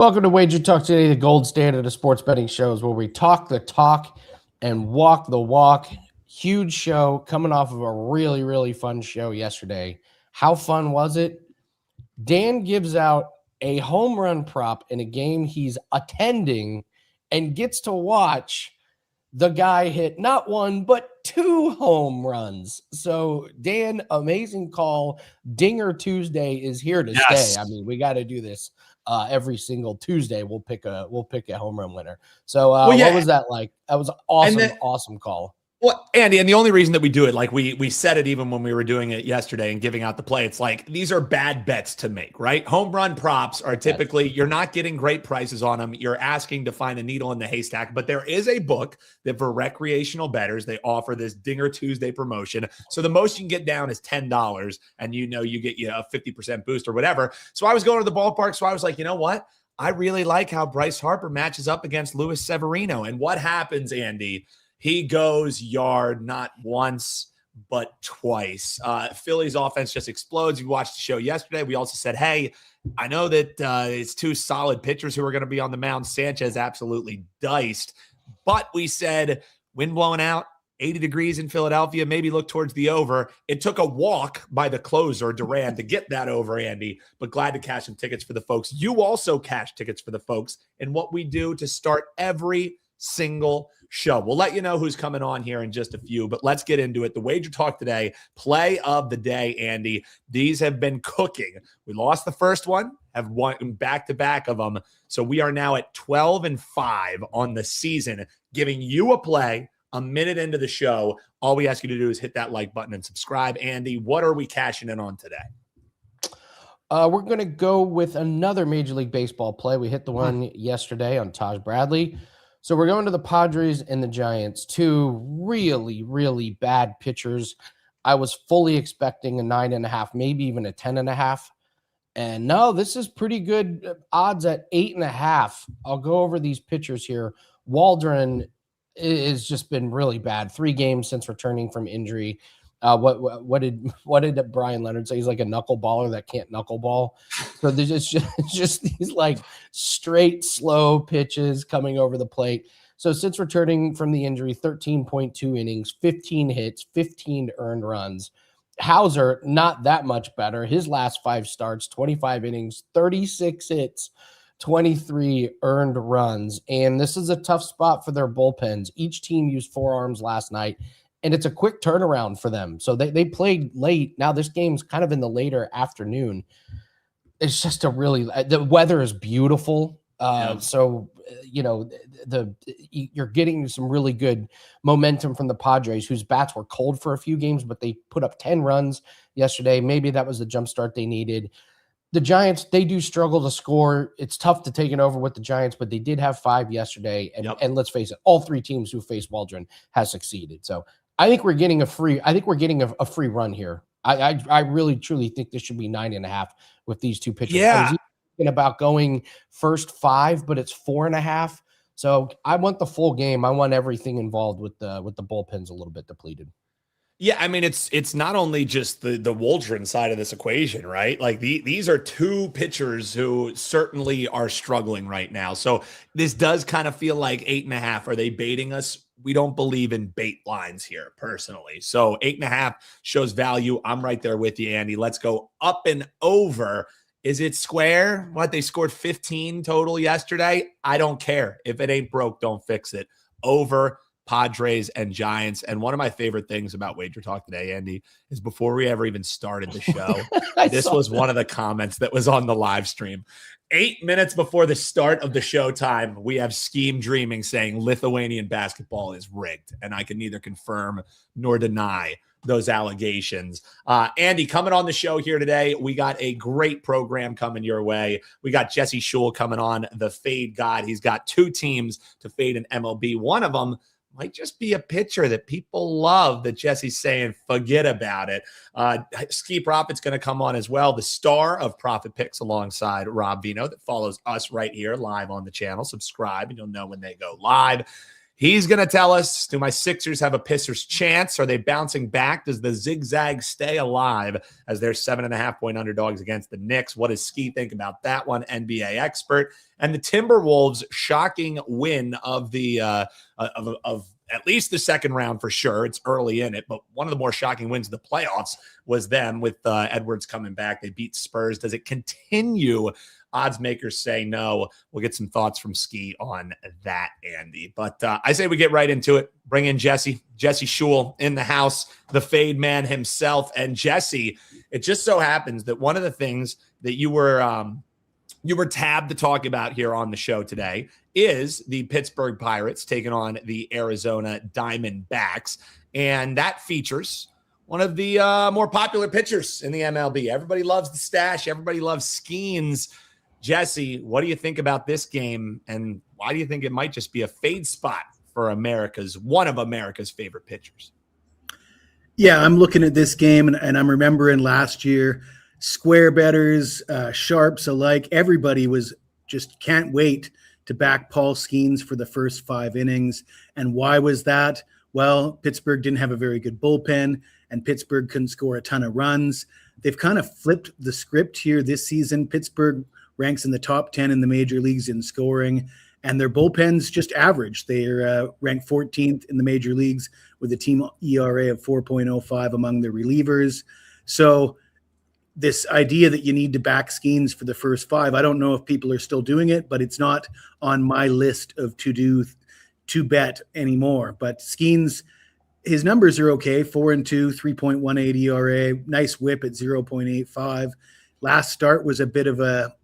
Welcome to WagerTalk Today, the gold standard of sports betting shows where we talk the talk and walk the walk. Huge show coming off of a really, really fun show yesterday. How fun was it? Dan gives out a home run prop in a game he's attending and gets to watch the guy hit not one, but two home runs. So, Dan, amazing call. Dinger Tuesday is here to stay. I mean, we got to do this every single Tuesday. We'll pick a home run winner. So, what was that like? That was awesome, awesome call. Well, Andy, and the only reason that we do it, like we said it even when we were doing it yesterday and giving out the play, it's like these are bad bets to make, right? Home run props are typically, you're not getting great prices on them. You're asking to find a needle in the haystack, but there is a book that for recreational bettors, they offer this Dinger Tuesday promotion. So the most you can get down is $10 and you get a 50% boost or whatever. So I was going to the ballpark. So I was like, you know what? I really like how Bryce Harper matches up against Luis Severino. And what happens, Andy? He goes yard not once, but twice. Philly's offense just explodes. You watched the show yesterday. We also said, hey, I know that it's two solid pitchers who are going to be on the mound. Sanchez absolutely diced. But we said, wind blowing out, 80 degrees in Philadelphia, maybe look towards the over. It took a walk by the closer, Duran, to get that over, Andy. But glad to cash some tickets for the folks. You also cash tickets for the folks in what we do to start every single show. We'll let you know who's coming on here in just a few, but let's get into it. The WagerTalk Today play of the day, Andy. These have been cooking. We lost the first one, have won back-to-back of them. So we are now at 12-5 on the season, giving you a play a minute into the show. All we ask you to do is hit that like button and subscribe. Andy, what are we cashing in on today? We're going to go with another Major League Baseball play. We hit the one yesterday on Taj Bradley. So we're going to the Padres and the Giants, two really, really bad pitchers. I was fully expecting a 9.5, maybe even a 10.5. And no, this is pretty good odds at 8.5. I'll go over these pitchers here. Waldron has just been really bad. 3 games since returning from injury. What did Brian Leonard say? He's like a knuckleballer that can't knuckleball. So there's just these like straight slow pitches coming over the plate. So since returning from the injury, 13.2 innings, 15 hits, 15 earned runs. Hauser, not that much better. His last 5 starts, 25 innings, 36 hits, 23 earned runs. And this is a tough spot for their bullpens. Each team used 4 arms last night. And it's a quick turnaround for them. So they played late. Now this game's kind of in the later afternoon. It's just the weather is beautiful. So, you're getting some really good momentum from the Padres, whose bats were cold for a few games, but they put up 10 runs yesterday. Maybe that was the jump start they needed. The Giants, they do struggle to score. It's tough to take it over with the Giants, but they did have 5 yesterday. And let's face it, all 3 teams who faced Waldron has succeeded. So I think we're getting a free run here. I really truly think this should be 9.5 with these two pitchers. Yeah. I was thinking about going first 5, but it's 4.5. So I want the full game. I want everything involved with the bullpens a little bit depleted. Yeah, I mean, it's not only just the Waldron side of this equation, right? Like these are 2 pitchers who certainly are struggling right now. So this does kind of feel like 8.5. Are they baiting us? We don't believe in bait lines here, personally. So 8.5 shows value. I'm right there with you, Andy. Let's go up and over. Is it square? What, they scored 15 total yesterday? I don't care. If it ain't broke, don't fix it. Over Padres and Giants. And one of my favorite things about WagerTalk Today, Andy, is before we ever even started the show, this was one of the comments that was on the live stream. 8 minutes before the start of the show time, we have Scheme Dreaming saying Lithuanian basketball is rigged. And I can neither confirm nor deny those allegations. Andy, coming on the show here today, we got a great program coming your way. We got Jesse Schule coming on, the Fade God. He's got 2 teams to fade in MLB. One of them might just be a pitcher that people love that Jesse's saying, forget about it. Skee Profit's going to come on as well, the star of Profit Picks alongside Rob Vino that follows us right here live on the channel. Subscribe and you'll know when they go live. He's going to tell us, do my Sixers have a pisser's chance? Are they bouncing back? Does the zigzag stay alive as they're 7.5-point underdogs against the Knicks? What does Skee think about that one? NBA expert. And the Timberwolves' shocking win of the of at least the second round for sure. It's early in it, but one of the more shocking wins of the playoffs was them with Edwards coming back. They beat Spurs. Does it continue? Odds makers say no. We'll get some thoughts from Skee on that, Andy. But I say we get right into it. Bring in Jesse Schule in the house, the fade man himself. And Jesse, it just so happens that one of the things that you were tabbed to talk about here on the show today is the Pittsburgh Pirates taking on the Arizona Diamondbacks. And that features one of the more popular pitchers in the MLB. Everybody loves the stash. Everybody loves Skeens. Jesse, what do you think about this game, and why do you think it might just be a fade spot for one of America's favorite pitchers? Yeah, I'm looking at this game, and I'm remembering last year, square bettors, sharps alike, everybody was just can't wait to back Paul Skeens for the first 5 innings. And why was that? Well, Pittsburgh didn't have a very good bullpen, and Pittsburgh couldn't score a ton of runs. They've kind of flipped the script here this season. Pittsburgh ranks in the top 10 in the major leagues in scoring, and their bullpen's just average. They're ranked 14th in the major leagues with a team ERA of 4.05 among their relievers. So this idea that you need to back Skeens for the first 5, I don't know if people are still doing it, but it's not on my list of to bet anymore. But Skeens, his numbers are okay, 4-2, 3.18 ERA, nice whip at 0.85. Last start was a bit of a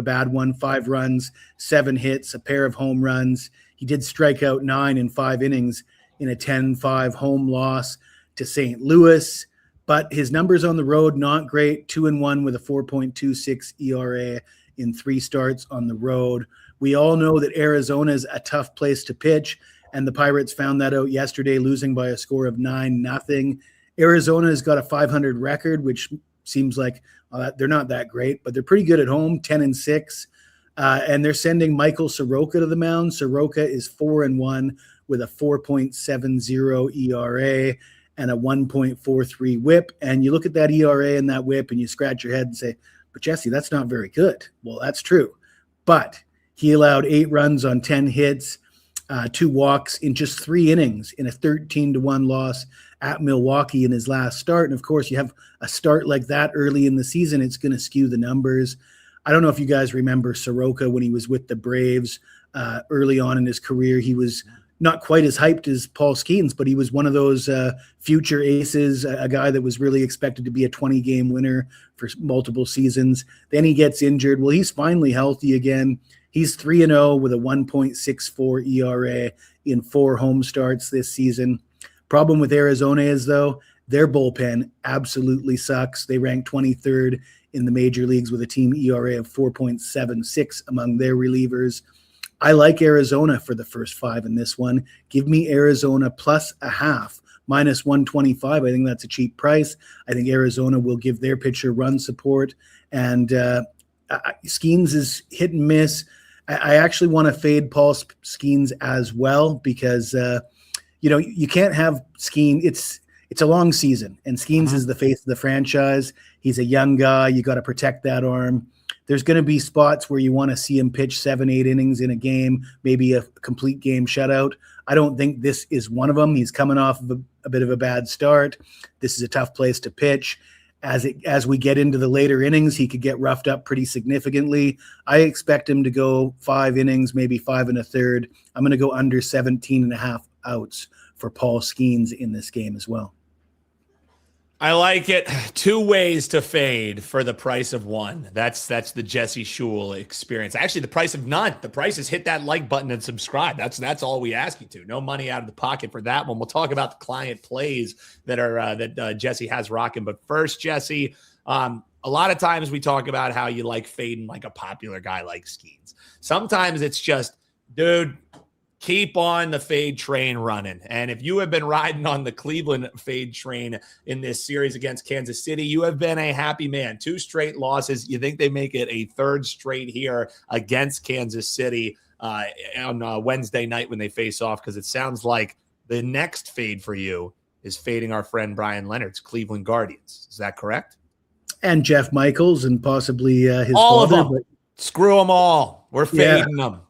bad one, 5 runs, 7 hits, a pair of home runs. He did strike out 9 in 5 innings in a 10-5 home loss to St. Louis, but his numbers on the road, not great, 2-1 with a 4.26 ERA in 3 starts on the road. We all know that Arizona is a tough place to pitch, and the Pirates found that out yesterday, losing by a score of 9-0. Arizona has got a .500 record, which seems like they're not that great, but they're pretty good at home, 10-6. And they're sending Michael Soroka to the mound. Soroka is 4-1 with a 4.70 ERA and a 1.43 whip. And you look at that ERA and that whip and you scratch your head and say, but Jesse, that's not very good. Well, that's true. But he allowed 8 runs on 10 hits, 2 walks in just 3 innings in a 13-1 loss at Milwaukee in his last start. And of course, you have a start like that early in the season, it's going to skew the numbers. I don't know if you guys remember Soroka when he was with the Braves early on in his career. He was not quite as hyped as Paul Skeens, but he was one of those future aces, a guy that was really expected to be a 20-game winner for multiple seasons. Then he gets injured. Well, he's finally healthy again. He's 3-0 with a 1.64 ERA in 4 home starts this season. Problem with Arizona is, though, their bullpen absolutely sucks. They rank 23rd in the major leagues with a team ERA of 4.76 among their relievers. I like Arizona for the first 5 in this one. Give me Arizona plus a half, minus 125. I think that's a cheap price. I think Arizona will give their pitcher run support. And Skeens is hit and miss. I actually want to fade Paul Skeens as well because you can't have Skeen. It's a long season, and Skeens is the face of the franchise. He's a young guy. You got to protect that arm. There's going to be spots where you want to see him pitch 7-8 innings in a game, maybe a complete game shutout. I don't think this is one of them. He's coming off of a bit of a bad start. This is a tough place to pitch. As we get into the later innings, he could get roughed up pretty significantly. I expect him to go 5 innings, maybe 5 1/3. I'm going to go under 17.5 outs for Paul Skeens in this game as well. I like it. 2 ways to fade for the price of 1. That's the Jesse Schule experience. Actually, the price of none. The price is hit that like button and subscribe. That's all we ask you to. No money out of the pocket for that one. We'll talk about the client plays that Jesse has rocking. But first, Jesse, a lot of times we talk about how you like fading like a popular guy like Skeens. Sometimes it's just, dude, Keep on the fade train running. And if you have been riding on the Cleveland fade train in this series against Kansas City, you have been a happy man. 2 straight losses. You think they make it a 3rd straight here against Kansas City on Wednesday night when they face off? Because it sounds like the next fade for you is fading our friend Brian Leonard's Cleveland Guardians. Is that correct? And Jeff Michaels and possibly his all father. Of them. Screw them all. We're fading them.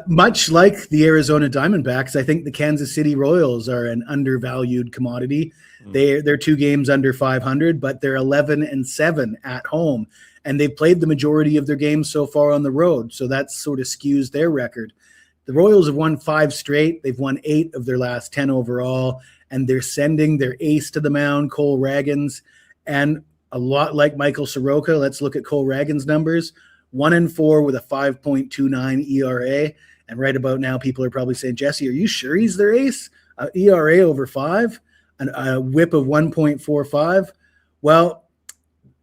Much like the Arizona Diamondbacks, I think the Kansas City Royals are an undervalued commodity. They're 2 games under 500, but they're 11-7 at home, and they've played the majority of their games so far on the road. So that sort of skews their record. The Royals have won 5 straight. They've won 8 of their last 10 overall, and they're sending their ace to the mound, Cole Ragans, and a lot like Michael Soroka. Let's look at Cole Ragans' numbers. 1-4 with a 5.29 ERA. And right about now, people are probably saying, Jesse, are you sure he's their ace? ERA over 5, a whip of 1.45. Well,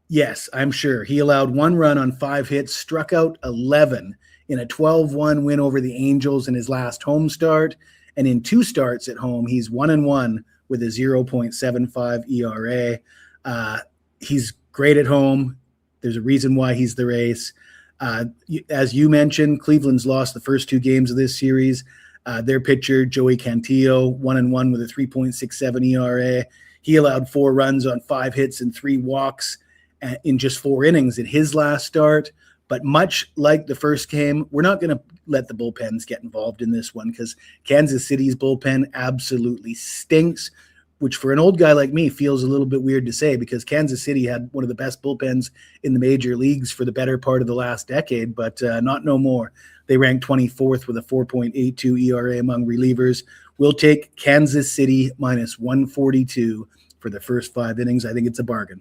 yes, I'm sure. He allowed 1 run on 5 hits, struck out 11 in a 12-1 win over the Angels in his last home start. And in 2 starts at home, he's 1-1 with a 0.75 ERA. He's great at home. There's a reason why he's their ace. As you mentioned, Cleveland's lost the first 2 games of this series. Their pitcher, Joey Cantillo, 1-1 with a 3.67 ERA. He allowed 4 runs on 5 hits and 3 walks in just 4 innings in his last start. But much like the first game, we're not going to let the bullpens get involved in this one because Kansas City's bullpen absolutely stinks, which for an old guy like me feels a little bit weird to say because Kansas City had one of the best bullpens in the major leagues for the better part of the last decade, but not no more. They ranked 24th with a 4.82 ERA among relievers. We'll take Kansas City minus 142 for the first 5 innings. I think it's a bargain.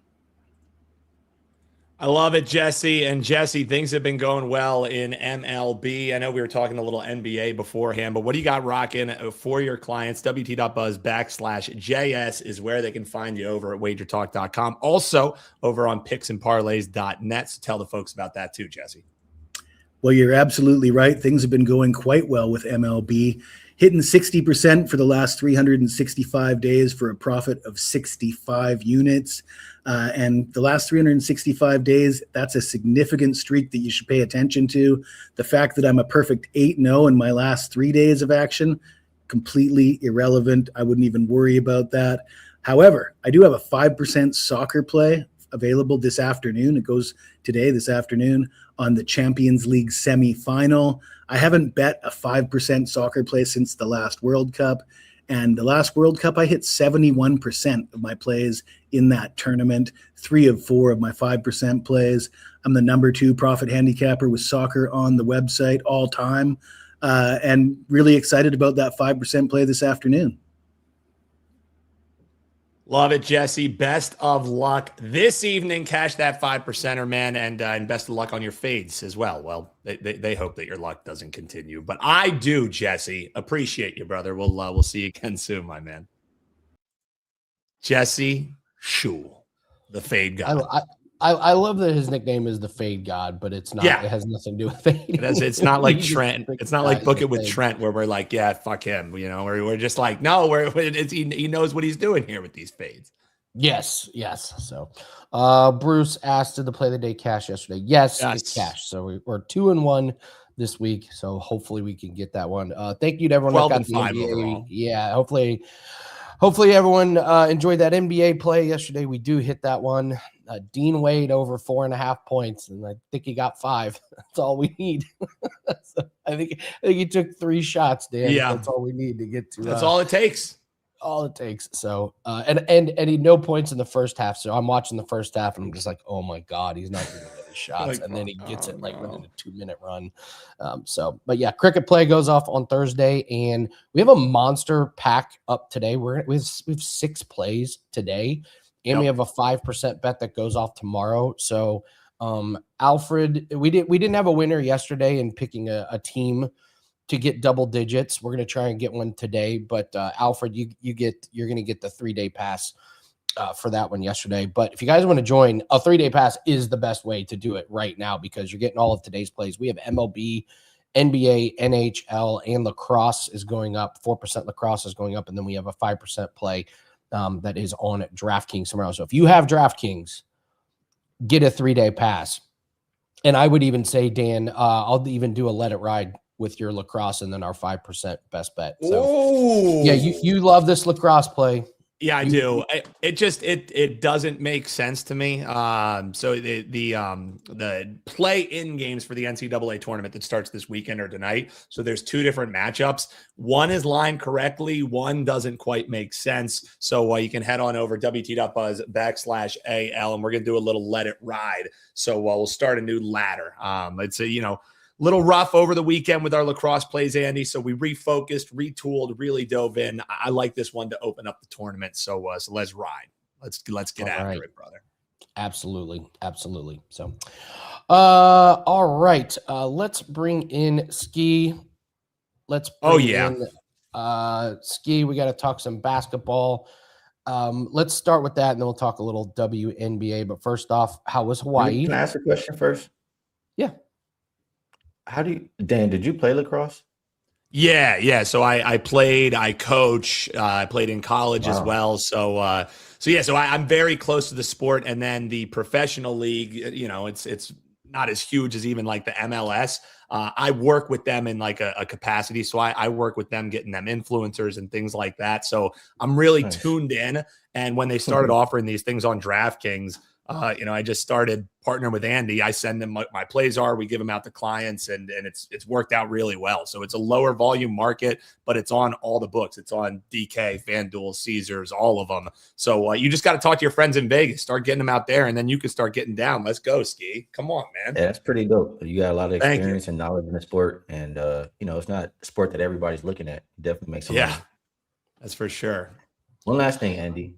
I love it, Jesse. And Jesse, things have been going well in MLB. I know we were talking a little NBA beforehand, but what do you got rocking for your clients? WT.buzz/JS is where they can find you over at WagerTalk.com. Also over on picksandparlays.net. So tell the folks about that too, Jesse. Well, you're absolutely right. Things have been going quite well with MLB, hitting 60% for the last 365 days for a profit of 65 units. And the last 365 days, that's a significant streak that you should pay attention to. The fact that I'm a perfect 8-0 in my last 3 days of action, completely irrelevant. I wouldn't even worry about that. However, I do have a 5% soccer play available this afternoon. It goes today, this afternoon, on the Champions League semifinal. I haven't bet a 5% soccer play since the last World Cup. And the last World Cup, I hit 71% of my plays in that tournament, 3 of 4 of my 5% plays. I'm the number 2 profit handicapper with soccer on the website all time, and really excited about that 5% play this afternoon. Love it, Jesse. Best of luck this evening. Cash that 5%er, man, and best of luck on your fades as well. Well, they hope that your luck doesn't continue, but I do, Jesse. Appreciate you, brother. We'll see you again soon, my man. Jesse Schule, the fade god. I love that his nickname is the Fade God, but it's not. Yeah. It has nothing to do with fade. It's not like Trent. It's not like Book It with Trent, where we're like, yeah, fuck him. You know, we're just like, no, he knows what he's doing here with these fades. Yes. So, Bruce asked, did the play of the day cash yesterday? Yes. It's cash. So we're 2-1 this week. So hopefully we can get that one. Thank you to everyone. 12-5 overall. Yeah. Hopefully everyone enjoyed that NBA play yesterday. We do hit that one. Dean Wade over 4.5 points, and I think he got 5. That's all we need. So I think he took 3 shots, Dan. Yeah, that's all we need to get to. That's all it takes. All it takes. So and he no points in the first half. So I'm watching the first half, and I'm just like, oh my god, he's not going to get his shots, and then he gets it like within a 2-minute run. But yeah, cricket play goes off on Thursday, and we have a monster pack up today. We have 6 plays today. And we have a 5% bet that goes off tomorrow. So Alfred, we didn't have a winner yesterday in picking a team to get double digits. We're going to try and get one today, but Alfred, you're going to get the 3-day pass for that one yesterday. But if you guys want to join, a 3-day pass is the best way to do it right now because you're getting all of today's plays. We have MLB NBA, NHL, and lacrosse is going up. 4% lacrosse is going up. And then we have a 5% play that is on DraftKings tomorrow. So if you have DraftKings, get a 3-day pass. And I would even say, Dan, I'll even do a let it ride with your lacrosse and then our 5% best bet. So yeah, you love this lacrosse play. Yeah, I do. It doesn't make sense to me. So the play-in games for the NCAA tournament that starts this weekend or tonight. So there's 2 different matchups. One is lined correctly. One doesn't quite make sense. So you can head on over WT.buzz/AL, and we're gonna do a little let it ride. So we'll start a new ladder. It's a little rough over the weekend with our lacrosse plays, Andy. So we refocused, retooled, really dove in. I like this one to open up the tournament. So let's ride. Let's get after it, brother. Absolutely. So, all right. Let's bring in Skee. Let's bring in Skee. We got to talk some basketball. Let's start with that, and then we'll talk a little WNBA. But first off, how was Hawaii? Can I ask a question first? Yeah. Dan, did you play lacrosse? Yeah. So I played, I coach, I played in college as well. So I'm very close to the sport. And then the professional league, it's not as huge as even like the MLS. I work with them in like a capacity. So I work with them, getting them influencers and things like that. So I'm really tuned in. And when they started offering these things on DraftKings, I just started partnering with Andy. I send them what my plays are. We give them out to clients, and it's worked out really well. So it's a lower volume market, but it's on all the books. It's on DK, FanDuel, Caesars, all of them. So you just got to talk to your friends in Vegas, start getting them out there, and then you can start getting down. Let's go, Skee. Come on, man. Yeah, that's pretty dope. You got a lot of experience and knowledge in the sport, and it's not a sport that everybody's looking at. It definitely makes sense. Yeah, that's for sure. One last thing, Andy.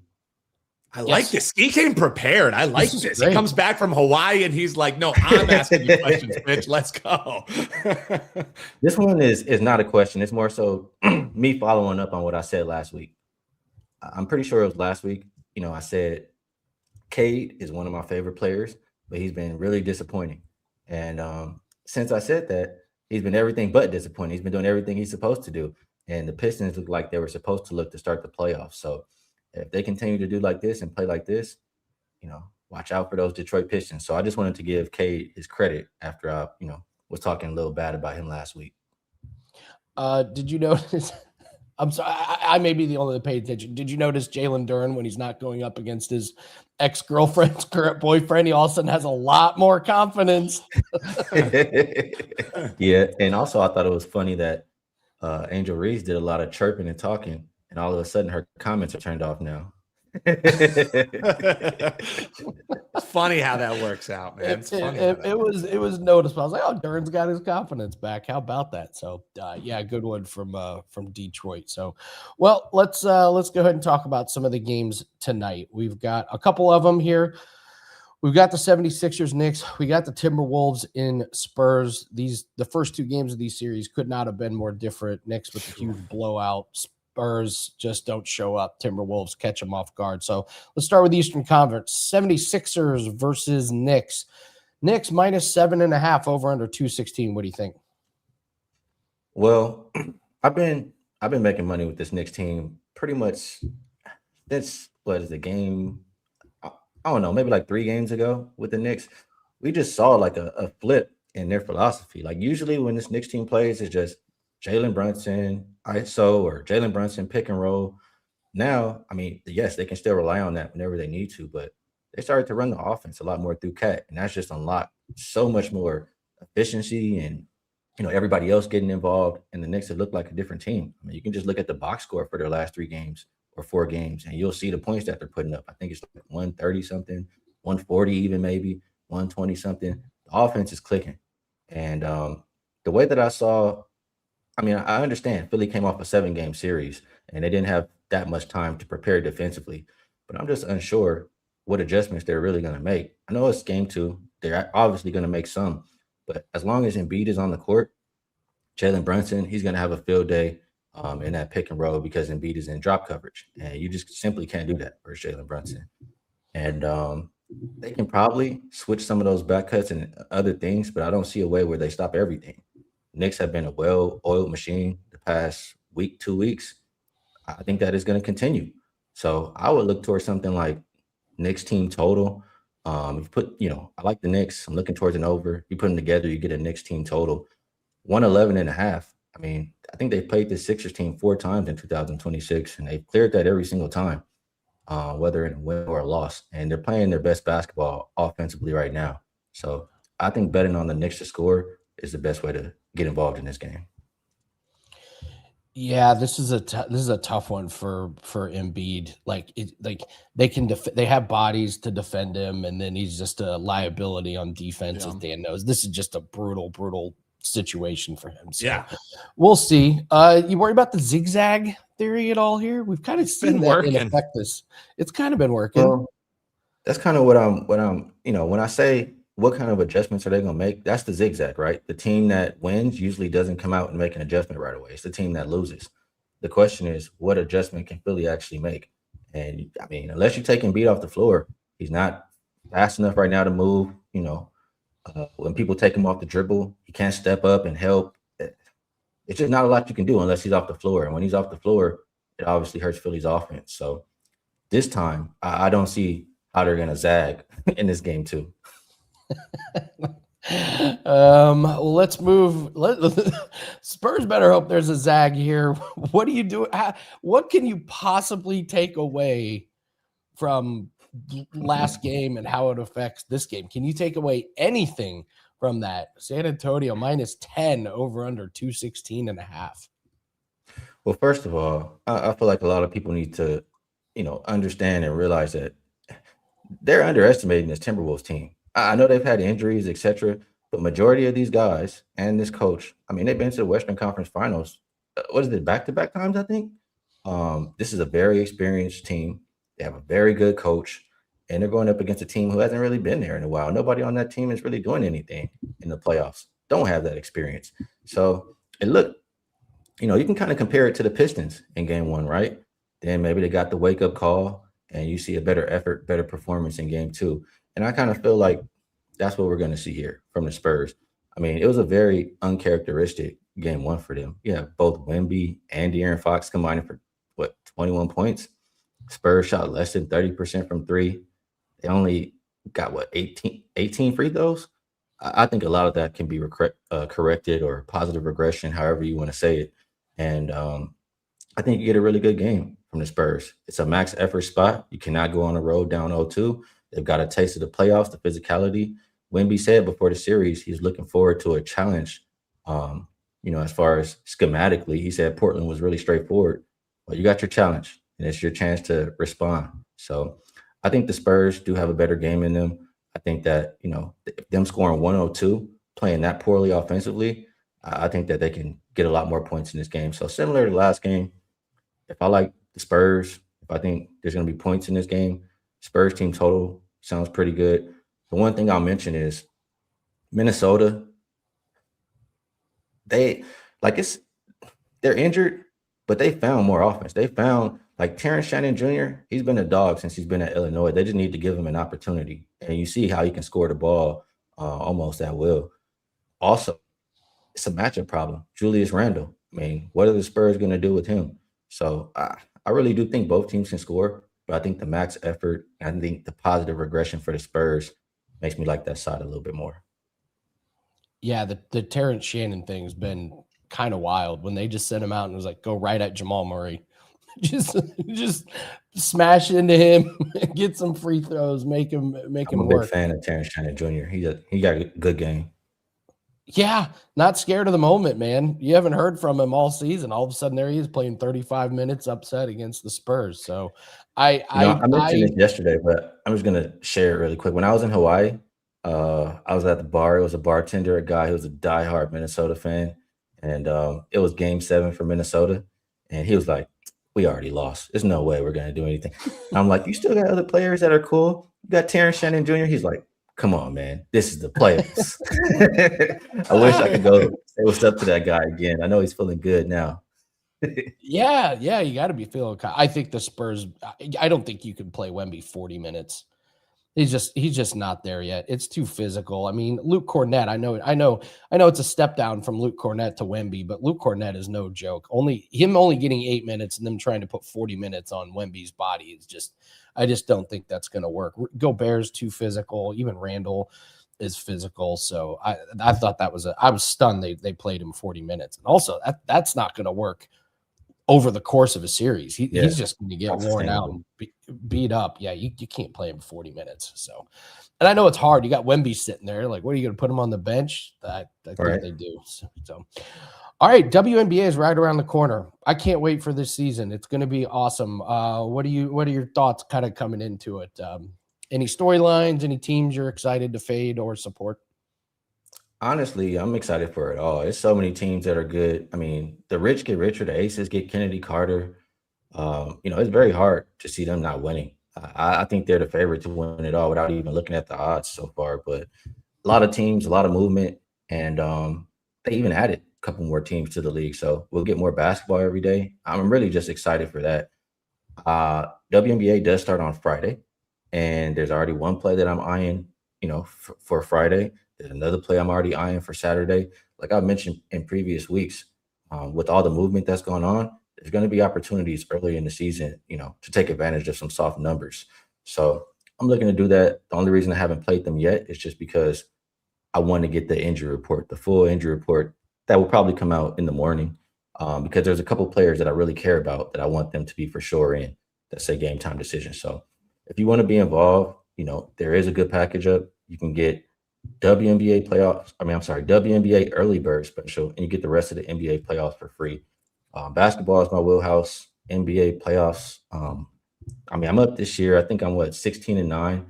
I like this. He came prepared. I like this. He comes back from Hawaii and he's like, no, I'm asking you questions, bitch. Let's go. This one is not a question. It's more so me following up on what I said last week. I'm pretty sure it was last week. I said Cade is one of my favorite players, but he's been really disappointing. And since I said that, he's been everything but disappointing. He's been doing everything he's supposed to do. And the Pistons look like they were supposed to look to start the playoffs. So if they continue to do like this and play like this, watch out for those Detroit Pistons. So I just wanted to give Cade his credit after I, was talking a little bad about him last week. Did you notice? I'm sorry, I may be the only one that paid attention. Did you notice Jalen Duren, when he's not going up against his ex-girlfriend's current boyfriend, he all of a sudden has a lot more confidence? Yeah, and also I thought it was funny that Angel Reese did a lot of chirping and talking, and all of a sudden her comments are turned off now. It's funny how that works out, man. It was noticeable. I was like, oh, Duren's got his confidence back. How about that? So yeah, good one from Detroit. So, well, let's go ahead and talk about some of the games tonight. We've got a couple of them here. We've got the 76ers Knicks. We got the Timberwolves in Spurs. The first 2 games of these series could not have been more different. Knicks with a huge blowout. Spurs just don't show up. Timberwolves catch them off guard. So let's start with the Eastern Conference. 76ers versus Knicks. Knicks -7.5 over under 216. What do you think? Well, I've been making money with this Knicks team pretty much since the game? I don't know, maybe like 3 games ago with the Knicks. We just saw like a flip in their philosophy. Like usually when this Knicks team plays, it's just Jalen Brunson, ISO, or Jalen Brunson pick and roll. Now, I mean, yes, they can still rely on that whenever they need to, but they started to run the offense a lot more through Cat, and that's just unlocked so much more efficiency and, everybody else getting involved, and the Knicks have looked like a different team. I mean, you can just look at the box score for their last 3 games or 4 games, and you'll see the points that they're putting up. I think it's like 130-something, 140 even maybe, 120-something. The offense is clicking. And the way that I saw – I mean, I understand Philly came off a 7-game series and they didn't have that much time to prepare defensively, but I'm just unsure what adjustments they're really going to make. I know it's game 2. They're obviously going to make some, but as long as Embiid is on the court, Jalen Brunson, he's going to have a field day in that pick and roll because Embiid is in drop coverage, and you just simply can't do that for Jalen Brunson. And they can probably switch some of those back cuts and other things, but I don't see a way where they stop everything. Knicks have been a well-oiled machine the past week, 2 weeks. I think that is going to continue. So I would look towards something like Knicks team total. If you put, I like the Knicks. I'm looking towards an over. You put them together, you get a Knicks team total 111.5. I mean, I think they played the Sixers team 4 times in 2026, and they've cleared that every single time, whether in a win or a loss. And they're playing their best basketball offensively right now. So I think betting on the Knicks to score is the best way to get involved in this game. Yeah, this is a tough one for Embiid. Like they have bodies to defend him, and then he's just a liability on defense, as Dan knows. This is just a brutal situation for him. So we'll see. You worry about the zigzag theory at all here? We've kind of seen that in effect. It's kind of been working. Well, that's kind of what I'm when I say what kind of adjustments are they going to make? That's the zigzag, right? The team that wins usually doesn't come out and make an adjustment right away. It's the team that loses. The question is, what adjustment can Philly actually make? And I mean, unless you're taking Embiid off the floor, he's not fast enough right now to move. When people take him off the dribble, he can't step up and help. It's just not a lot you can do unless he's off the floor. And when he's off the floor, it obviously hurts Philly's offense. So this time, I don't see how they're going to zag in this game too. Let's move. Spurs better hope there's a zag here. What do you do? What can you possibly take away from last game and how it affects this game? Can you take away anything from that? San Antonio -10 over under 216.5. Well, first of all, I feel like a lot of people need to, understand and realize that they're underestimating this Timberwolves team. I know they've had injuries, etc., but majority of these guys and this coach, I mean, they've been to the Western Conference Finals. What is it, back-to-back times, I think? This is a very experienced team. They have a very good coach, and they're going up against a team who hasn't really been there in a while. Nobody on that team is really doing anything in the playoffs. Don't have that experience. So, and look, you can kind of compare it to the Pistons in game 1, right? Then maybe they got the wake-up call, and you see a better effort, better performance in game 2. And I kind of feel like that's what we're going to see here from the Spurs. I mean, it was a very uncharacteristic game 1 for them. Yeah, both Wemby and De'Aaron Fox combining for, 21 points. Spurs shot less than 30% from 3. They only got, 18 free throws? I think a lot of that can be corrected or positive regression, however you want to say it. And I think you get a really good game from the Spurs. It's a max effort spot. You cannot go on the road down 0-2. They've got a taste of the playoffs, the physicality. Wemby said before the series he's looking forward to a challenge. As far as schematically, he said Portland was really straightforward. Well, you got your challenge, and it's your chance to respond. So I think the Spurs do have a better game in them. I think that, them scoring 102, playing that poorly offensively, I think that they can get a lot more points in this game. So similar to the last game, if I like the Spurs, if I think there's going to be points in this game, Spurs team total sounds pretty good. The one thing I'll mention is Minnesota. They're injured, but they found more offense. They found Terrence Shannon Jr., he's been a dog since he's been at Illinois. They just need to give him an opportunity. And you see how he can score the ball almost at will. Also, it's a matchup problem. Julius Randle. I mean, what are the Spurs going to do with him? So I really do think both teams can score. But I think the max effort, I think the positive regression for the Spurs makes me like that side a little bit more. Yeah, the Terrence Shannon thing's been kind of wild when they just sent him out and was like, go right at Jamal Murray. just smash into him, get some free throws, make him work. I'm a big fan of Terrence Shannon Jr. He got a good game. Yeah, not scared of the moment, man. You haven't heard from him all season. All of a sudden, there he is playing 35 minutes upset against the Spurs. So I mentioned this yesterday, but I'm just gonna share it really quick. When I was in Hawaii, I was at the bar. It was a bartender, a guy who was a diehard Minnesota fan, and it was Game 7 for Minnesota, and he was like, "We already lost. There's no way we're gonna do anything." And I'm like, "You still got other players that are cool. You got Terrence Shannon Jr." He's like, "Come on, man. This is the playoffs." I wish I could go say what's up to that guy again. I know he's feeling good now. Yeah, you got to be feeling. I think the Spurs. I don't think you can play Wemby 40 minutes. He's just not there yet. It's too physical. I mean, Luke Cornett, I know it's a step down from Luke Cornett to Wemby, but Luke Cornett is no joke. Only getting 8 minutes and them trying to put 40 minutes on Wemby's body is just, I just don't think that's going to work. Gobert's too physical. Even Randall is physical. So I thought I was stunned they played him 40 minutes. And also that's not going to work over the course of a series. He's just going to get worn out and beat up. Yeah, you can't play him 40 minutes. So, and I know it's hard. You got Wemby sitting there. Like, what are you going to put him on the bench? I think they do. So, all right, WNBA is right around the corner. I can't wait for this season. It's going to be awesome. What are your thoughts kind of coming into it? Any storylines, any teams you're excited to fade or support? Honestly, I'm excited for it all. There's so many teams that are good. I mean, the rich get richer, the Aces get Kennedy Carter. It's very hard to see them not winning. I think they're the favorite to win it all without even looking at the odds so far. But a lot of teams, a lot of movement, and they even added a couple more teams to the league. So we'll get more basketball every day. I'm really just excited for that. WNBA does start on Friday, and there's already one play that I'm eyeing, for Friday. There's another play I'm already eyeing for Saturday. Like I mentioned in previous weeks, with all the movement that's going on, there's going to be opportunities early in the season, to take advantage of some soft numbers. So I'm looking to do that. The only reason I haven't played them yet is just because I want to get the injury report, the full injury report that will probably come out in the morning, because there's a couple of players that I really care about that I want them to be for sure in that say game time decision. So if you want to be involved, there is a good package up. You can get WNBA early bird special, and you get the rest of the NBA playoffs for free. Basketball is my wheelhouse. NBA playoffs. I'm up this year. I think I'm 16-9.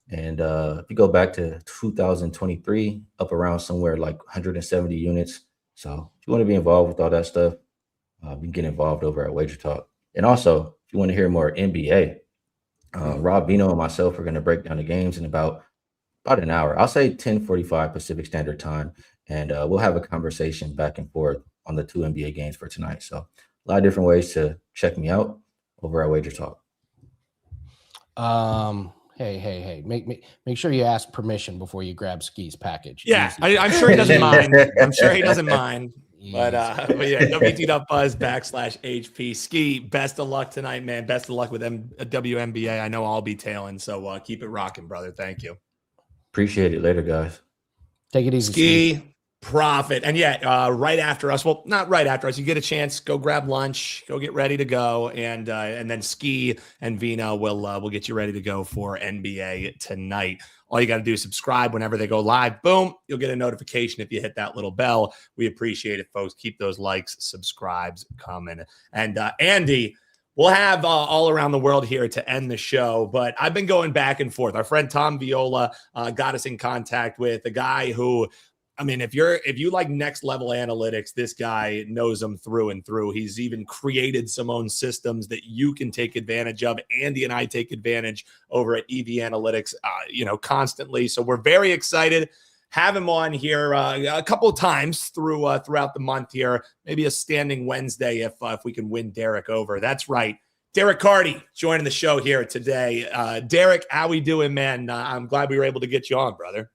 And if you go back to 2023, up around somewhere like 170 units. So if you want to be involved with all that stuff, you can get involved over at WagerTalk. And also, if you want to hear more NBA, Rob Vino and myself are going to break down the games in about an hour. I'll say 10:45 Pacific Standard Time, and we'll have a conversation back and forth on the 2 NBA games for tonight. So a lot of different ways to check me out over at WagerTalk. Hey, make sure you ask permission before you grab Skee's package. Yeah, I'm sure he doesn't mind. I'm sure he doesn't mind. But yeah, WT.buzz/HP. Skee, best of luck tonight, man. Best of luck with WNBA. I know I'll be tailing, so keep it rocking, brother. Thank you. Appreciate it. Later, guys. Take it easy. Skee Profit. And yeah, right after us. Well, not right after us. You get a chance, go grab lunch, go get ready to go. And then Skee and Vino will get you ready to go for NBA tonight. All you got to do is subscribe whenever they go live. Boom. You'll get a notification if you hit that little bell. We appreciate it, folks. Keep those likes, subscribes coming. And Andy, we'll have all around the world here to end the show, but I've been going back and forth. Our friend Tom Viola got us in contact with a guy who, I mean, if you like next level analytics, this guy knows them through and through. He's even created some own systems that you can take advantage of. Andy and I take advantage over at EV Analytics, constantly. So we're very excited. Have him on here a couple of times throughout the month here. Maybe a standing Wednesday if we can win Derek over. That's right. Derek Carty joining the show here today. Derek, how we doing, man? I'm glad we were able to get you on, brother.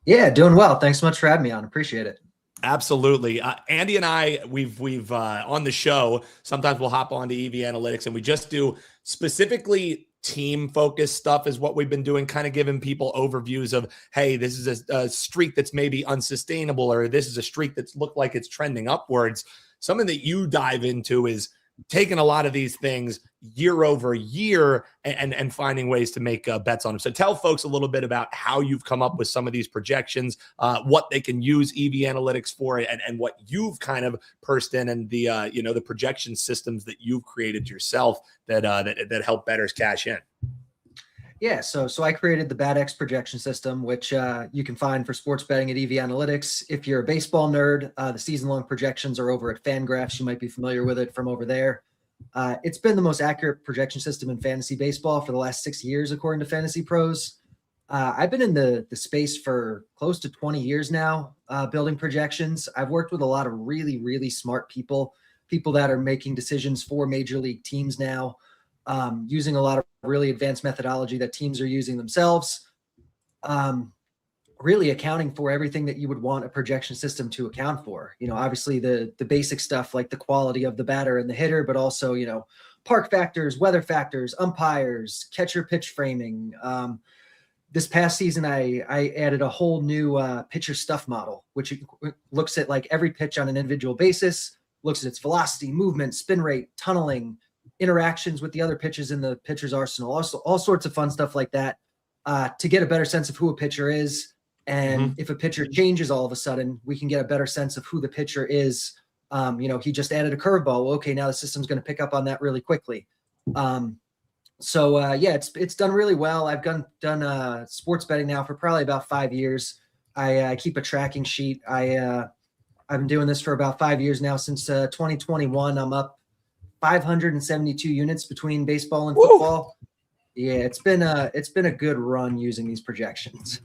Yeah, doing well. Thanks so much for having me on. Appreciate it. Absolutely. Andy and I, we've on the show, sometimes we'll hop on to EV Analytics and we just do specifically team-focused stuff is what we've been doing, kind of giving people overviews of, hey, this is a streak that's maybe unsustainable, or this is a streak that's looked like it's trending upwards. Something that you dive into is taking a lot of these things year over year and finding ways to make bets on them. So tell folks a little bit about how you've come up with some of these projections, what they can use EV Analytics for, and what you've kind of pursed in, and the the projection systems that you've created yourself that help bettors cash in. Yeah, so I created the BADX projection system, which you can find for sports betting at EV Analytics. If you're a baseball nerd, the season-long projections are over at Fangraphs. You might be familiar with it from over there. It's been the most accurate projection system in fantasy baseball for the last 6 years, according to Fantasy Pros. I've been in the space for close to 20 years now, building projections. I've worked with a lot of really, really smart people that are making decisions for major league teams now, using a lot of really advanced methodology that teams are using themselves. Really accounting for everything that you would want a projection system to account for. Obviously the basic stuff like the quality of the batter and the hitter, but also, park factors, weather factors, umpires, catcher pitch framing. This past season, I added a whole new pitcher stuff model, which looks at like every pitch on an individual basis, looks at its velocity, movement, spin rate, tunneling, interactions with the other pitches in the pitcher's arsenal, also all sorts of fun stuff like that, to get a better sense of who a pitcher is. And if a pitcher changes all of a sudden, we can get a better sense of who the pitcher is. He just added a curveball. Well, okay, now the system's going to pick up on that really quickly. It's done really well. I've done sports betting now for probably about 5 years. I keep a tracking sheet. I've been doing this for about 5 years now. Since 2021, I'm up 572 units between baseball and football. Woo! Yeah, it's been a good run using these projections.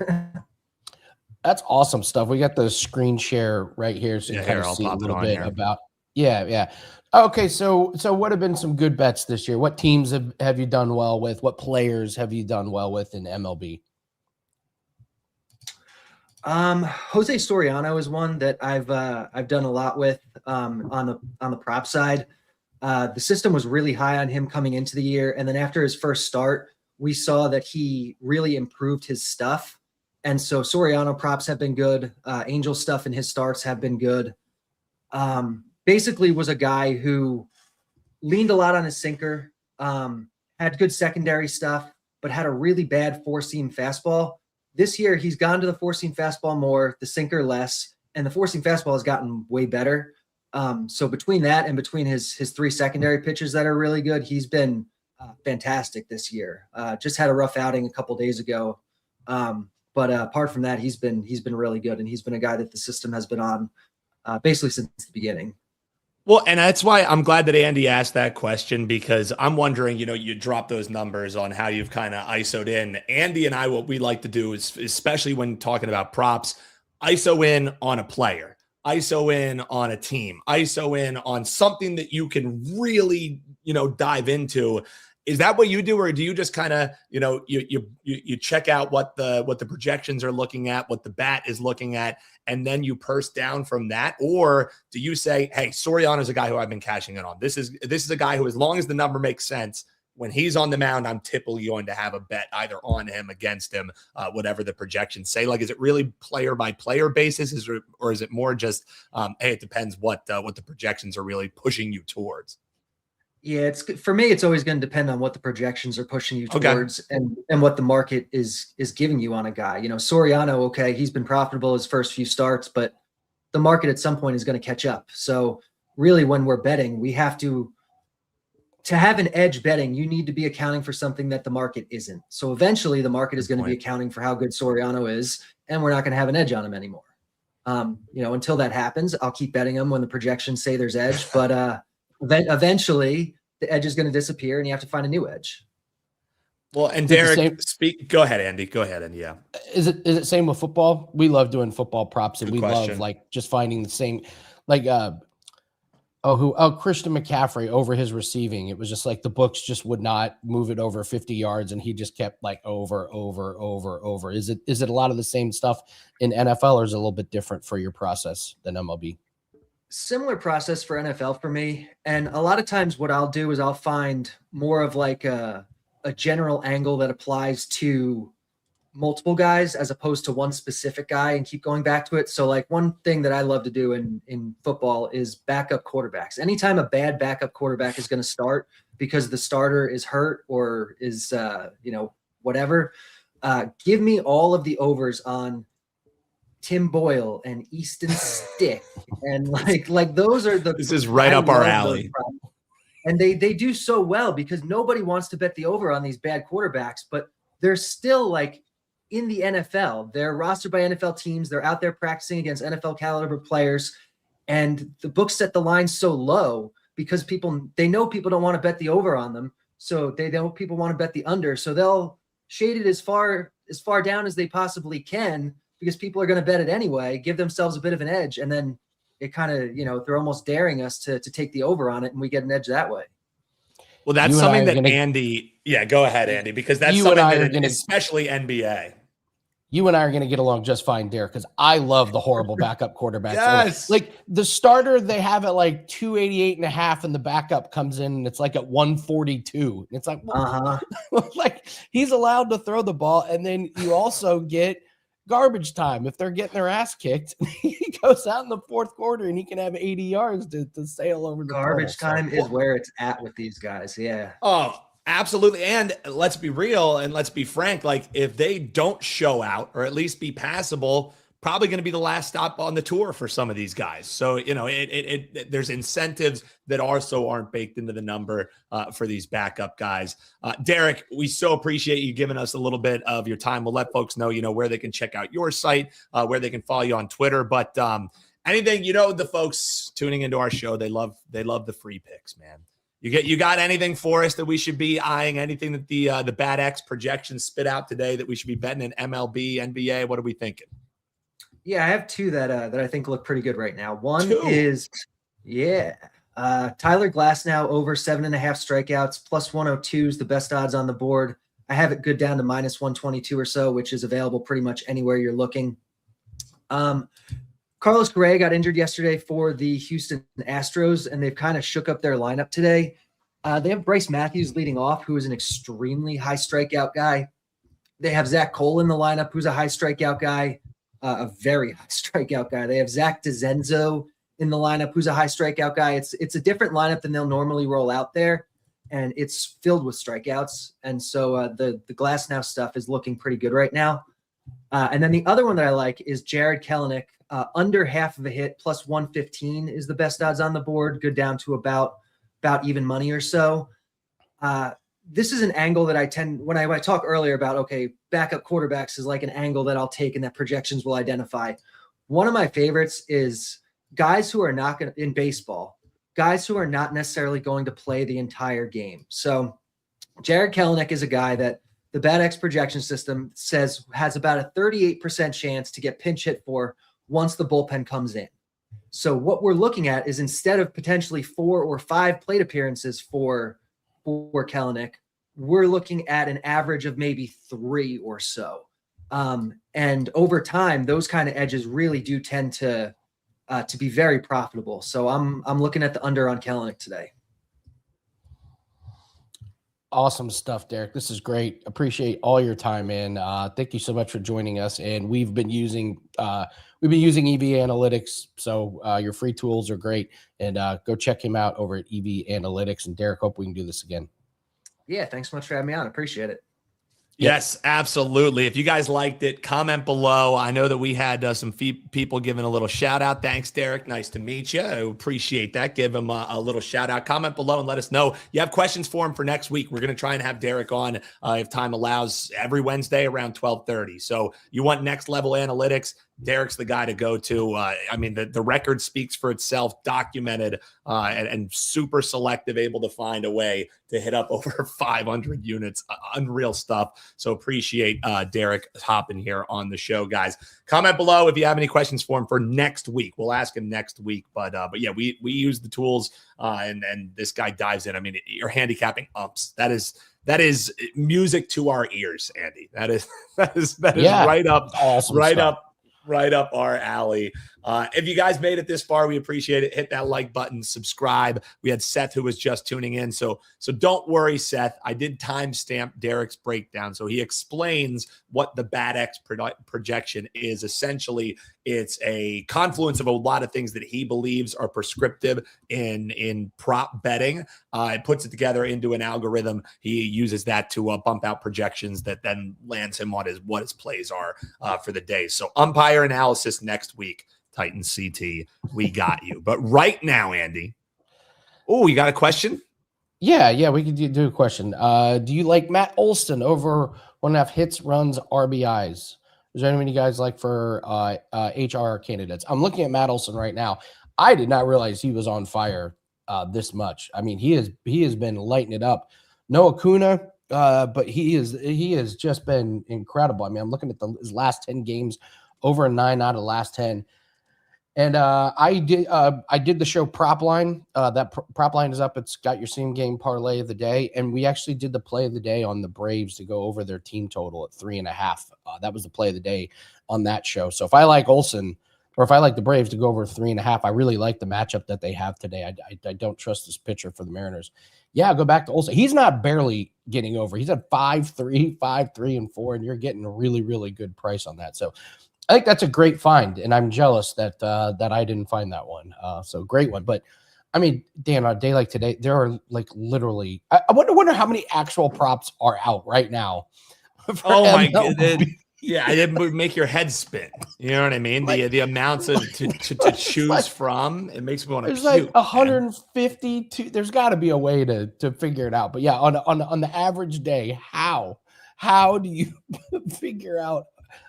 That's awesome stuff. We got the screen share right here, so you kind of see a little bit about. Yeah. Okay, so what have been some good bets this year? What teams have you done well with? What players have you done well with in MLB? Jose Soriano is one that I've done a lot with on the prop side. The system was really high on him coming into the year, and then after his first start, we saw that he really improved his stuff. And so Soriano props have been good. Angel stuff in his starts have been good. Basically was a guy who leaned a lot on his sinker, had good secondary stuff, but had a really bad four-seam fastball. This year, he's gone to the four-seam fastball more, the sinker less, and the four-seam fastball has gotten way better. So between that and between his three secondary pitches that are really good, he's been fantastic this year. Just had a rough outing a couple days ago. But apart from that, he's been really good, and he's been a guy that the system has been on basically since the beginning. Well, and that's why I'm glad that Andy asked that question, because I'm wondering, you drop those numbers on how you've kind of ISO'd in. Andy and I, what we like to do is, especially when talking about props, ISO in on a player, ISO in on a team, ISO in on something that you can really, dive into. Is that what you do, or do you just kind of, you check out what the projections are looking at, what the bat is looking at, and then you purse down from that? Or do you say, hey, Soriano is a guy who I've been cashing in on. This is a guy who, as long as the number makes sense, when he's on the mound, I'm typically going to have a bet either on him, against him, whatever the projections say. Like, is it really player by player basis, or is it more just, hey, it depends what the projections are really pushing you towards? Yeah, for me, it's always going to depend on what the projections are pushing you towards, and what the market is giving you on a guy. Soriano, okay, he's been profitable his first few starts, but the market at some point is going to catch up. So really, when we're betting, we have to have an edge betting, you need to be accounting for something that the market isn't. So eventually the market is going to be accounting for how good Soriano is, and we're not going to have an edge on him anymore. Until that happens, I'll keep betting him when the projections say there's edge, but eventually the edge is going to disappear and you have to find a new edge. Well, and Derek, go ahead, Andy. Go ahead, Andy. Yeah. Is it same with football? We love doing football props, and love like just finding the same, like Christian McCaffrey over his receiving. It was just like the books just would not move it over 50 yards, and he just kept like over. Is it a lot of the same stuff in NFL, or is it a little bit different for your process than MLB? Similar process for NFL for me. And a lot of times what I'll do is I'll find more of like a general angle that applies to multiple guys as opposed to one specific guy, and keep going back to it. So like one thing that I love to do in football is backup quarterbacks. Anytime a bad backup quarterback is going to start because the starter is hurt or is, whatever, give me all of the overs on Tim Boyle and Easton Stick, and like those are this is right up our alley. And they do so well because nobody wants to bet the over on these bad quarterbacks, but they're still like in the NFL. They're rostered by NFL teams. They're out there practicing against NFL caliber players, and the books set the line so low because they know people don't want to bet the over on them, so they know people want to bet the under, so they'll shade it as far down as they possibly can, because people are going to bet it anyway, give themselves a bit of an edge. And then it kind of, they're almost daring us to take the over on it, and we get an edge that way. Well, that's You and I something are that gonna- Andy. Yeah, go ahead, Andy, because that's You something and I are that, gonna- especially NBA. You and I are going to get along just fine, Derek, because I love the horrible backup quarterbacks. Yes. Like the starter, they have at like 288.5, and the backup comes in and it's like at 142. It's like, well, like he's allowed to throw the ball. And then you also get garbage time. If they're getting their ass kicked, he goes out in the fourth quarter and he can have 80 yards to sail over the Garbage total. time is where it's at with these guys. Yeah. Oh, absolutely. And let's be real and let's be frank. Like if they don't show out or at least be passable, probably going to be the last stop on the tour for some of these guys. So, you know, there's incentives that also aren't baked into the number for these backup guys. Derek, we so appreciate you giving us a little bit of your time. We'll let folks know, you know, where they can check out your site, where they can follow you on Twitter. But anything, you know, the folks tuning into our show, they love the free picks, man. You got anything for us that we should be eyeing? Anything that the Bad X projections spit out today that we should be betting in MLB, NBA? What are we thinking? Yeah, I have two that I think look pretty good right now. One is Tyler Glasnow over 7.5 strikeouts, plus 102 is the best odds on the board. I have it good down to minus 122 or so, which is available pretty much anywhere you're looking. Carlos Correa got injured yesterday for the Houston Astros, and they've kind of shook up their lineup today. They have Bryce Matthews leading off, who is an extremely high strikeout guy. They have Zach Cole in the lineup, who's a high strikeout guy, a very high strikeout guy. They have Zach DeZenzo in the lineup, who's a high strikeout guy. It's a different lineup than they'll normally roll out there, and it's filled with strikeouts. And so the Glasnow stuff is looking pretty good right now. And then the other one that I like is Jared Kelenic. Under half of a hit, plus 115 is the best odds on the board, good down to about even money or so. This is an angle that I tend, when I talk earlier about, okay, backup quarterbacks is like an angle that I'll take and that projections will identify. One of my favorites is guys who are not going to, in baseball, guys who are not necessarily going to play the entire game. So Jared Kelenic is a guy that the Bad X projection system says has about a 38% chance to get pinch hit for once the bullpen comes in. So what we're looking at is instead of potentially 4 or 5 plate appearances for Kelenic, we're looking at an average of maybe 3 or so. And over time, those kind of edges really do tend to be very profitable. So I'm looking at the under on Kelenic today. Awesome stuff, Derek. This is great. Appreciate all your time, man. Thank you so much for joining us. And we've been using EV Analytics, so your free tools are great. And go check him out over at EV Analytics. And Derek, hope we can do this again. Yeah, thanks so much for having me on. Appreciate it. Yes, absolutely. If you guys liked it, comment below. I know that we had some people giving a little shout out. Thanks, Derek. Nice to meet you. I appreciate that. Give him a little shout out. Comment below and let us know. You have questions for him for next week. We're going to try and have Derek on, if time allows, every Wednesday around 12:30. So you want next level analytics, Derek's the guy to go to. I mean, the record speaks for itself, documented and super selective, able to find a way to hit up over 500 units. Unreal stuff. So appreciate Derek hopping here on the show, guys. Comment below if you have any questions for him for next week. We'll ask him next week. But yeah, we use the tools and this guy dives in. I mean, you're handicapping umps. That is music to our ears, Andy. That is Yeah, right up, awesome right stuff. up. Right up our alley. If you guys made it this far, we appreciate it. Hit that like button, subscribe. We had Seth who was just tuning in. So don't worry, Seth. I did timestamp Derek's breakdown. So he explains what the Bad X projection is. Essentially, it's a confluence of a lot of things that he believes are prescriptive in prop betting. It puts it together into an algorithm. He uses that to bump out projections that then lands him what his plays are for the day. So umpire analysis next week. Titans CT, we got you. But right now, Andy. Oh, you got a question? Yeah, we could do a question. Do you like Matt Olson over 1.5 hits, runs, RBIs? Is there anyone you guys like for HR candidates? I'm looking at Matt Olson right now. I did not realize he was on fire this much. I mean, he has been lighting it up. No Acuna, but he has just been incredible. I mean, I'm looking at his last 10 games, over a 9 out of the last 10. And I did the show Prop Line. That Prop Line is up. It's got your same game parlay of the day, and we actually did the play of the day on the Braves to go over their team total at 3.5. That was the play of the day on that show. So if I like Olsen, or if I like the Braves to go over 3.5, I really like the matchup that they have today. I don't trust this pitcher for the Mariners. Yeah, go back to Olsen. He's not barely getting over. He's at 5-3, 5-3, and 4, and you're getting a really, really good price on that. So I think that's a great find, and I'm jealous that that I didn't find that one. So great one. But I mean, Dan, on a day like today, there are like literally. I wonder how many actual props are out right now. Oh my god! Yeah, it would make your head spin. You know what I mean? Like, the amounts of to choose like, from, it makes me want to. There's like 152. There's got to be a way to figure it out. But yeah, on the average day, how do you figure out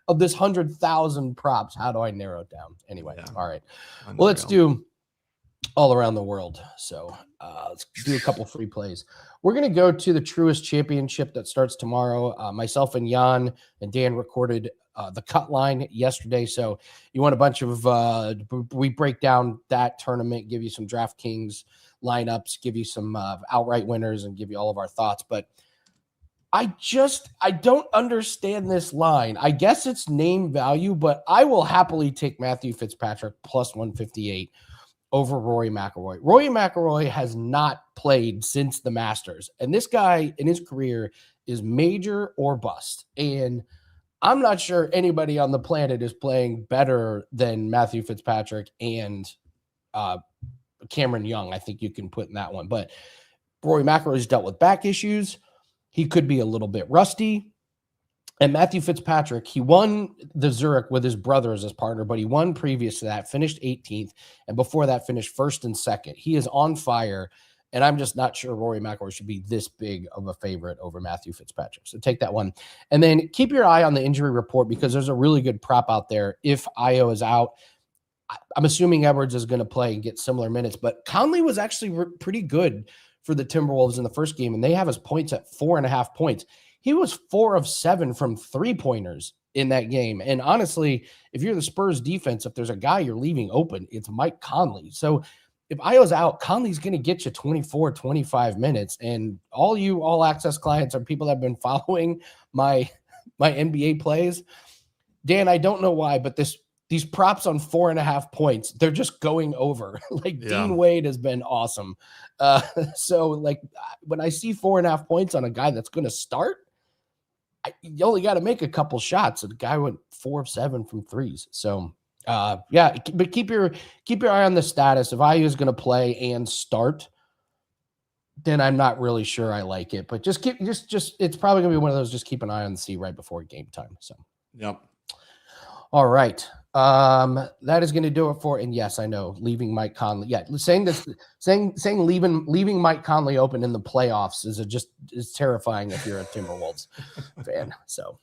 of this 100,000 props? How do I narrow it down? Anyway, yeah. All right. Well, let's do all around the world. So let's do a couple free plays. We're going to go to the Truist Championship that starts tomorrow. Myself and Jan and Dan recorded the cut line yesterday. So you want a bunch of, we break down that tournament, give you some DraftKings lineups, give you some outright winners, and give you all of our thoughts. But I don't understand this line. I guess it's name value, but I will happily take Matthew Fitzpatrick plus 158 over Rory McIlroy. Rory McIlroy has not played since the Masters, and this guy in his career is major or bust. And I'm not sure anybody on the planet is playing better than Matthew Fitzpatrick and Cameron Young. I think you can put in that one. But Rory McIlroy's dealt with back issues. He could be a little bit rusty. And Matthew Fitzpatrick, he won the Zurich with his brother as his partner, but he won previous to that, finished 18th, and before that finished first and second. He is on fire, and I'm just not sure Rory McIlroy should be this big of a favorite over Matthew Fitzpatrick. So take that one. And then keep your eye on the injury report because there's a really good prop out there. If Io is out, I'm assuming Edwards is going to play and get similar minutes, but Conley was actually pretty good for the Timberwolves in the first game, and they have his points at 4.5 points. He was 4 of 7 from 3-pointers in that game. And honestly, if you're the Spurs defense, if there's a guy you're leaving open, it's Mike Conley. So if Io's out, Conley's going to get you 24, 25 minutes. And all you all access clients are people that have been following my NBA plays. Dan, I don't know why, but these props on 4.5 points, they're just going over. Like Dean Wade has been awesome. So like when I see 4.5 points on a guy that's going to start, you only got to make a couple shots. And the guy went 4 of 7 from threes. So yeah, but keep your eye on the status. If IU is going to play and start, then I'm not really sure I like it. But just it's probably going to be one of those. Just keep an eye on the sea right before game time. So yep. All right. That is going to do it for, and yes, I know leaving Mike Conley. Yeah. Saying leaving Mike Conley open in the playoffs is terrifying if you're a Timberwolves fan. So,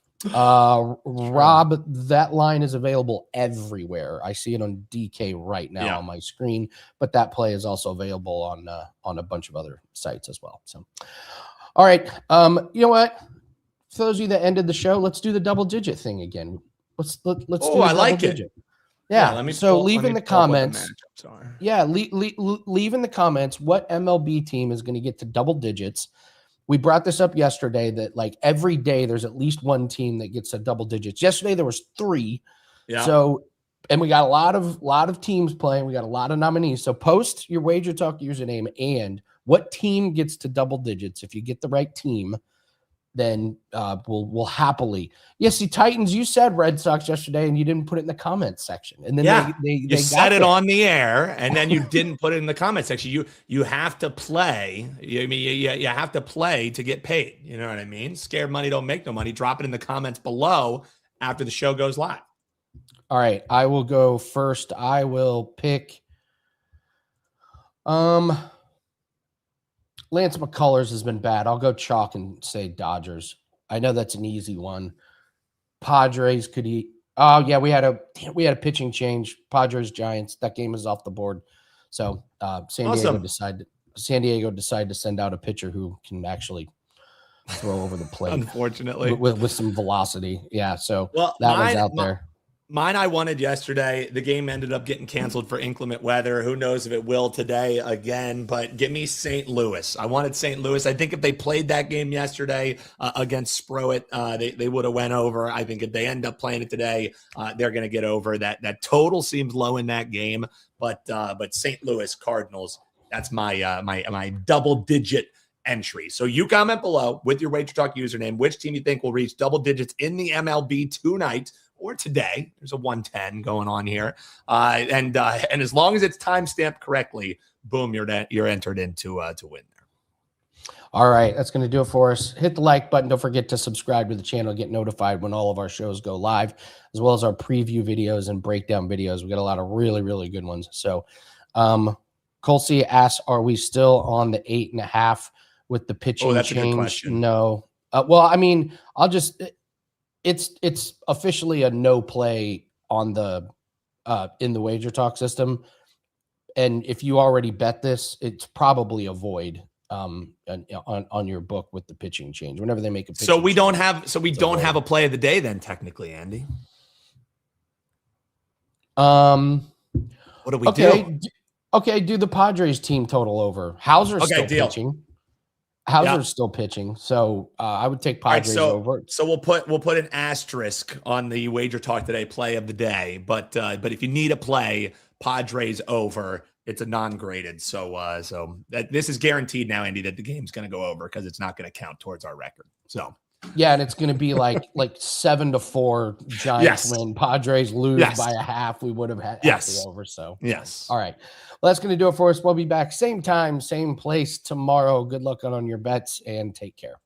Rob, that line is available everywhere. I see it on DK right now on my screen, but that play is also available on a bunch of other sites as well. So, all right. You know what? For those of you that ended the show, let's do the double digit thing again. Let's do I like digit. it. Yeah. Leave in the comments. Leave in the comments what MLB team is going to get to double digits. We brought this up yesterday that like every day there's at least one team that gets to double digits. Yesterday there was 3. Yeah. So, and we got a lot of teams playing. We got a lot of nominees. So post your WagerTalk username and what team gets to double digits. If you get the right team, then we'll happily. Yes, see, Titans, you said Red Sox yesterday, and you didn't put it in the comments section. And then they said it on the air, and then you didn't put it in the comment section. You have to play. You have to play to get paid. You know what I mean? Scared money don't make no money. Drop it in the comments below after the show goes live. All right, I will go first. I will pick. Lance McCullers has been bad. I'll go chalk and say Dodgers. I know that's an easy one. Padres could eat. Oh yeah, we had a pitching change. Padres Giants. That game is off the board. So San Diego decided to send out a pitcher who can actually throw over the plate. Unfortunately, with some velocity. Yeah. So that was out there. Mine I wanted yesterday. The game ended up getting canceled for inclement weather. Who knows if it will today again, but give me St. Louis. I wanted St. Louis. I think if they played that game yesterday against Sproat, they would have went over. I think if they end up playing it today, they're going to get over. That total seems low in that game, but St. Louis Cardinals, that's my double-digit entry. So you comment below with your WagerTalk username which team you think will reach double digits in the MLB tonight or today. There's a 110 going on here. And as long as it's time-stamped correctly, boom, you're entered into to win there. All right, that's going to do it for us. Hit the like button. Don't forget to subscribe to the channel, get notified when all of our shows go live, as well as our preview videos and breakdown videos. We got a lot of really, really good ones. So Colsey asks, are we still on the 8.5 with the pitching that's change? a good question. No. Well, I mean, it's officially a no play on the in the WagerTalk system, and if you already bet this, it's probably a void on your book with the pitching change whenever they make a pitching so we change. don't have a play of the day then, technically, Andy. What do we do? Okay, do the Padres team total over. Hauser's still deal. pitching. Hauser's still pitching, so I would take Padres over. So we'll put an asterisk on the WagerTalk Today play of the day, but if you need a play, Padres over. It's a non-graded, so this is guaranteed now, Andy, that the game's going to go over because it's not going to count towards our record. So yeah, and it's going to be like 7-4 Giants win. Padres lose by a half. We would have had the over. So all right. Well, that's going to do it for us. We'll be back same time, same place tomorrow. Good luck on your bets and take care.